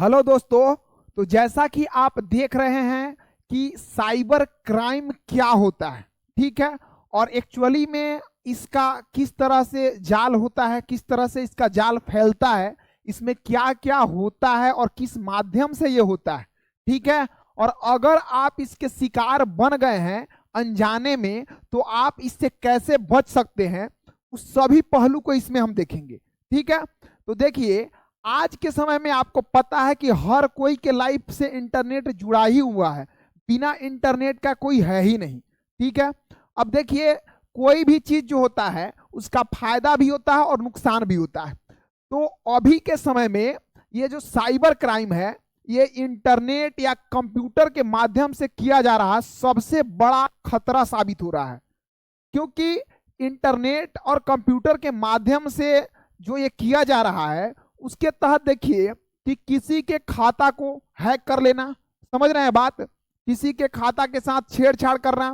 Hello दोस्तों। तो जैसा कि आप देख रहे हैं कि साइबर क्राइम क्या होता है, ठीक है, और एक्चुअली में इसका किस तरह से जाल होता है, किस तरह से इसका जाल फैलता है, इसमें क्या क्या होता है और किस माध्यम से ये होता है, ठीक है। और अगर आप इसके शिकार बन गए हैं अनजाने में, तो आप इससे कैसे बच सकते हैं, उस सभी पहलू को इसमें हम देखेंगे, ठीक है। तो देखिए, आज के समय में आपको पता है कि हर कोई के लाइफ से इंटरनेट जुड़ा ही हुआ है। बिना इंटरनेट का कोई है ही नहीं, ठीक है। अब देखिए, कोई भी चीज जो होता है उसका फायदा भी होता है और नुकसान भी होता है। तो अभी के समय में ये जो साइबर क्राइम है, ये इंटरनेट या कंप्यूटर के माध्यम से किया जा रहा सबसे बड़ा खतरा साबित हो रहा है। क्योंकि इंटरनेट और कंप्यूटर के माध्यम से जो ये किया जा रहा है, उसके तहत देखिए कि किसी के खाता को हैक कर लेना, समझ रहे हैं बात, किसी के खाता के साथ छेड़छाड़ करना,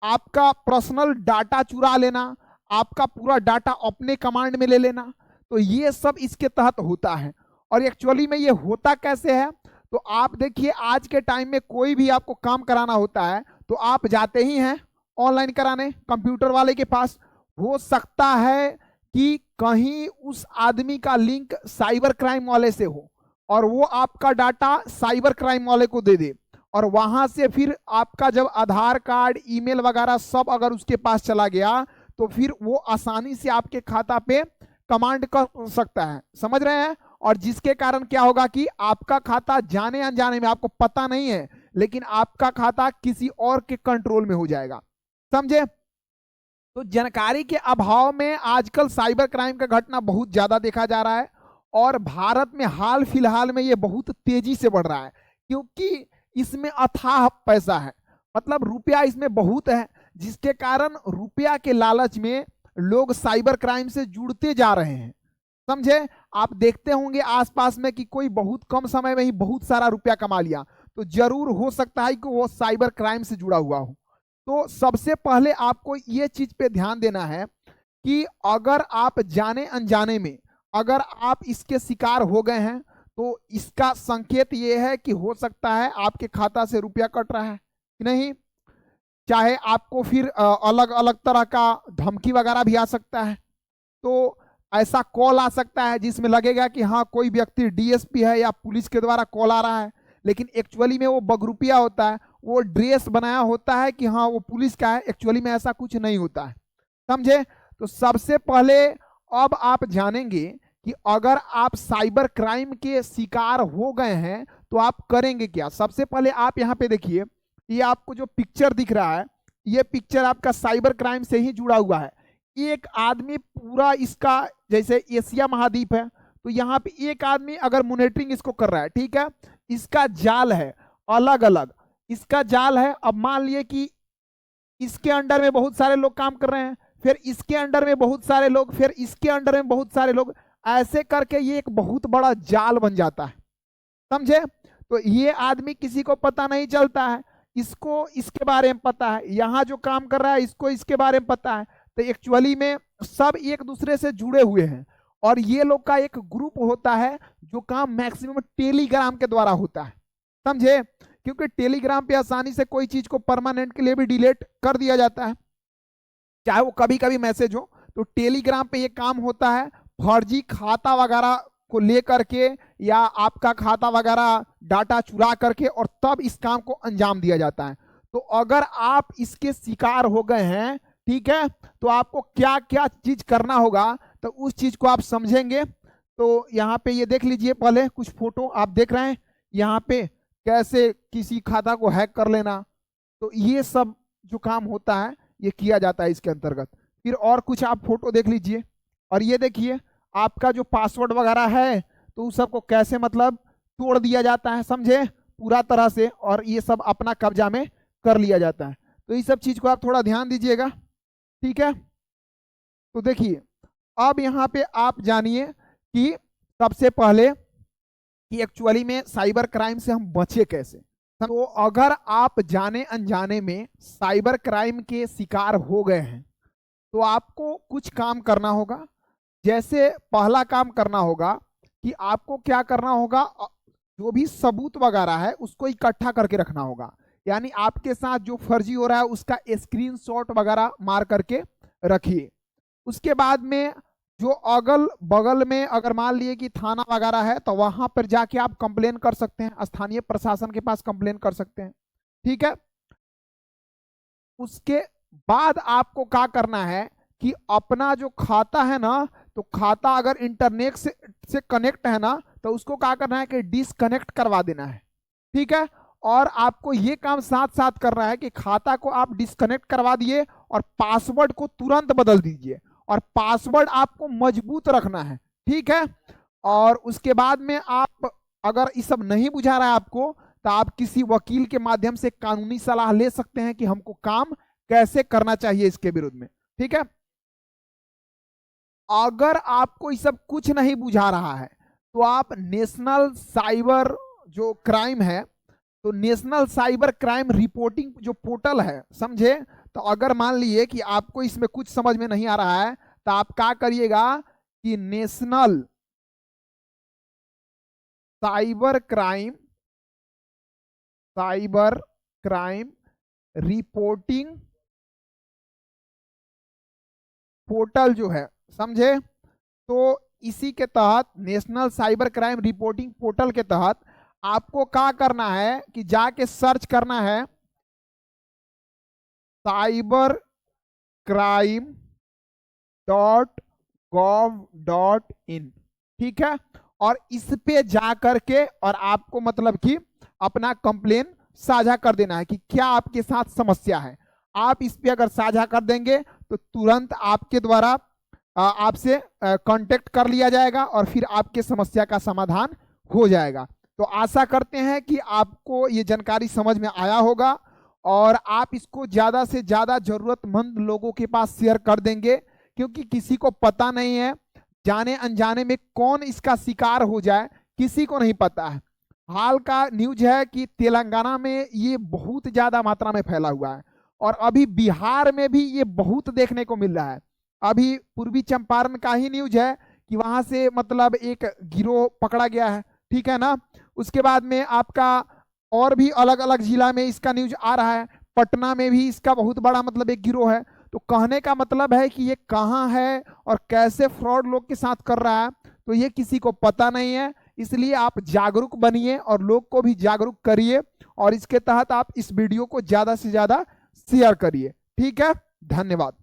आपका पर्सनल डाटा चुरा लेना, आपका पूरा डाटा अपने कमांड में ले लेना, तो ये सब इसके तहत होता है। और एक्चुअली में ये होता कैसे है, तो आप देखिए, आज के टाइम में कोई भी आपको काम कराना होता है तो आप जाते ही हैं ऑनलाइन कराने कंप्यूटर वाले के पास। हो सकता है कि कहीं उस आदमी का लिंक साइबर क्राइम वाले से हो और वो आपका डाटा साइबर क्राइम वाले को दे दे, और वहां से फिर आपका जब आधार कार्ड, ईमेल वगैरह सब अगर उसके पास चला गया, तो फिर वो आसानी से आपके खाता पे कमांड कर सकता है, समझ रहे हैं। और जिसके कारण क्या होगा कि आपका खाता जाने अनजाने में, आपको पता नहीं है, लेकिन आपका खाता किसी और के कंट्रोल में हो जाएगा, समझे। तो जानकारी के अभाव में आजकल साइबर क्राइम का घटना बहुत ज्यादा देखा जा रहा है, और भारत में हाल फिलहाल में ये बहुत तेजी से बढ़ रहा है, क्योंकि इसमें अथाह पैसा है, मतलब रुपया इसमें बहुत है, जिसके कारण रुपया के लालच में लोग साइबर क्राइम से जुड़ते जा रहे हैं, समझे। आप देखते होंगे आसपास में कि कोई बहुत कम समय में ही बहुत सारा रुपया कमा लिया, तो जरूर हो सकता है कि वो साइबर क्राइम से जुड़ा हुआ हो। तो सबसे पहले आपको ये चीज पे ध्यान देना है कि अगर आप जाने अनजाने में अगर आप इसके शिकार हो गए हैं, तो इसका संकेत ये है कि हो सकता है आपके खाता से रुपया कट रहा है कि नहीं। चाहे आपको फिर अलग अलग तरह का धमकी वगैरह भी आ सकता है। तो ऐसा कॉल आ सकता है जिसमें लगेगा कि हाँ, कोई व्यक्ति डीएसपी है या पुलिस के द्वारा कॉल आ रहा है, लेकिन एक्चुअली में वो बगरुपिया होता है, वो ड्रेस बनाया होता है कि हाँ वो पुलिस का है, एक्चुअली में ऐसा कुछ नहीं होता है, समझे। तो सबसे पहले अब आप जानेंगे कि अगर आप साइबर क्राइम के शिकार हो गए हैं तो आप करेंगे क्या। सबसे पहले आप यहाँ पे देखिए, ये आपको जो पिक्चर दिख रहा है, ये पिक्चर आपका साइबर क्राइम से ही जुड़ा हुआ है। एक आदमी पूरा इसका, जैसे एशिया महाद्वीप है, तो यहाँ पे एक आदमी अगर मॉनिटरिंग इसको कर रहा है, ठीक है, इसका जाल है अलग अलग, इसका जाल है। अब मान लिए कि इसके अंडर में बहुत सारे लोग काम कर रहे हैं, फिर इसके अंडर में बहुत सारे लोग, फिर इसके अंडर में बहुत सारे लोग, ऐसे करके ये एक बहुत बड़ा जाल बन जाता है, समझे। तो ये आदमी किसी को पता नहीं चलता है, इसको इसके बारे में पता है, यहाँ जो काम कर रहा है इसको इसके बारे में पता है। तो एक्चुअली में सब एक दूसरे से जुड़े हुए हैं, और ये लोग का एक ग्रुप होता है जो काम मैक्सिमम टेलीग्राम के द्वारा होता है, समझे। क्योंकि टेलीग्राम पे आसानी से कोई चीज को परमानेंट के लिए भी डिलीट कर दिया जाता है, चाहे वो कभी कभी मैसेज हो। तो टेलीग्राम पे ये काम होता है, फर्जी खाता वगैरह को लेकर के या आपका खाता वगैरह डाटा चुरा करके, और तब इस काम को अंजाम दिया जाता है। तो अगर आप इसके शिकार हो गए हैं, ठीक है, तो आपको क्या क्या चीज करना होगा, तो उस चीज को आप समझेंगे। तो यहाँ पे ये देख लीजिए, पहले कुछ फोटो आप देख रहे हैं यहाँ पे, कैसे किसी खाता को हैक कर लेना। तो ये सब जो काम होता है ये किया जाता है इसके अंतर्गत। फिर और कुछ आप फोटो देख लीजिए, और ये देखिए आपका जो पासवर्ड वगैरह है, तो उस सबको कैसे मतलब तोड़ दिया जाता है, समझे, पूरा तरह से, और ये सब अपना कब्जा में कर लिया जाता है। तो इस सब चीज को आप थोड़ा ध्यान दीजिएगा, ठीक है। तो देखिए, अब यहाँ पे आप जानिए कि सबसे पहले कि एक्चुअली में साइबर क्राइम से हम बचे कैसे। तो अगर आप जाने अनजाने में साइबर क्राइम के शिकार हो गए हैं, तो आपको कुछ काम करना होगा। जैसे पहला काम करना होगा कि आपको क्या करना होगा, जो भी सबूत वगैरह है उसको इकट्ठा करके रखना होगा। यानी आपके साथ जो फर्जी हो रहा है उसका स्क्रीनशॉट वगैरह मार करके रखिए। उसके बाद में जो अगल बगल में अगर मान लिए कि थाना वगैरह है तो वहां पर जाके आप कंप्लेन कर सकते हैं, स्थानीय प्रशासन के पास कंप्लेन कर सकते हैं। ठीक है। उसके बाद आपको क्या करना है कि अपना जो खाता है ना, तो खाता अगर इंटरनेट से कनेक्ट है ना, तो उसको क्या करना है कि डिसकनेक्ट करवा देना है। ठीक है। और आपको ये काम साथ साथ करना है कि खाता को आप डिसकनेक्ट करवा दिए और पासवर्ड को तुरंत बदल दीजिए, और पासवर्ड आपको मजबूत रखना है। ठीक है। और उसके बाद में आप अगर ये सब नहीं बुझा रहा है आपको, तो आप किसी वकील के माध्यम से कानूनी सलाह ले सकते हैं कि हमको काम कैसे करना चाहिए इसके विरुद्ध में। ठीक है। अगर आपको ये सब कुछ नहीं बुझा रहा है तो आप नेशनल साइबर जो क्राइम है, तो नेशनल साइबर क्राइम रिपोर्टिंग जो पोर्टल है, समझे, तो अगर मान लिए कि आपको इसमें कुछ समझ में नहीं आ रहा है तो आप क्या करिएगा कि national cyber crime reporting portal जो है, समझे, तो इसी के तहत national cyber crime reporting portal के तहत आपको क्या करना है कि जाके सर्च करना है cybercrime.gov.in। ठीक है। और इस पे जा करके और आपको मतलब कि अपना कंप्लेन साझा कर देना है कि क्या आपके साथ समस्या है। आप इस पे अगर साझा कर देंगे तो तुरंत आपके द्वारा आपसे कांटेक्ट कर लिया जाएगा और फिर आपके समस्या का समाधान हो जाएगा। तो आशा करते हैं कि आपको ये जानकारी समझ में आया होगा और आप इसको ज़्यादा से ज़्यादा ज़रूरतमंद लोगों के पास शेयर कर देंगे, क्योंकि किसी को पता नहीं है, जाने अनजाने में कौन इसका शिकार हो जाए किसी को नहीं पता है। हाल का न्यूज है कि तेलंगाना में ये बहुत ज़्यादा मात्रा में फैला हुआ है और अभी बिहार में भी ये बहुत देखने को मिल रहा है। अभी पूर्वी चंपारण का ही न्यूज है कि वहां से मतलब एक गिरोह पकड़ा गया है। ठीक है ना। उसके बाद में आपका और भी अलग अलग जिला में इसका न्यूज आ रहा है, पटना में भी इसका बहुत बड़ा मतलब एक गिरोह है। तो कहने का मतलब है कि ये कहाँ है और कैसे फ्रॉड लोग के साथ कर रहा है, तो ये किसी को पता नहीं है। इसलिए आप जागरूक बनिए और लोग को भी जागरूक करिए, और इसके तहत आप इस वीडियो को ज़्यादा से ज़्यादा शेयर करिए। ठीक है। धन्यवाद।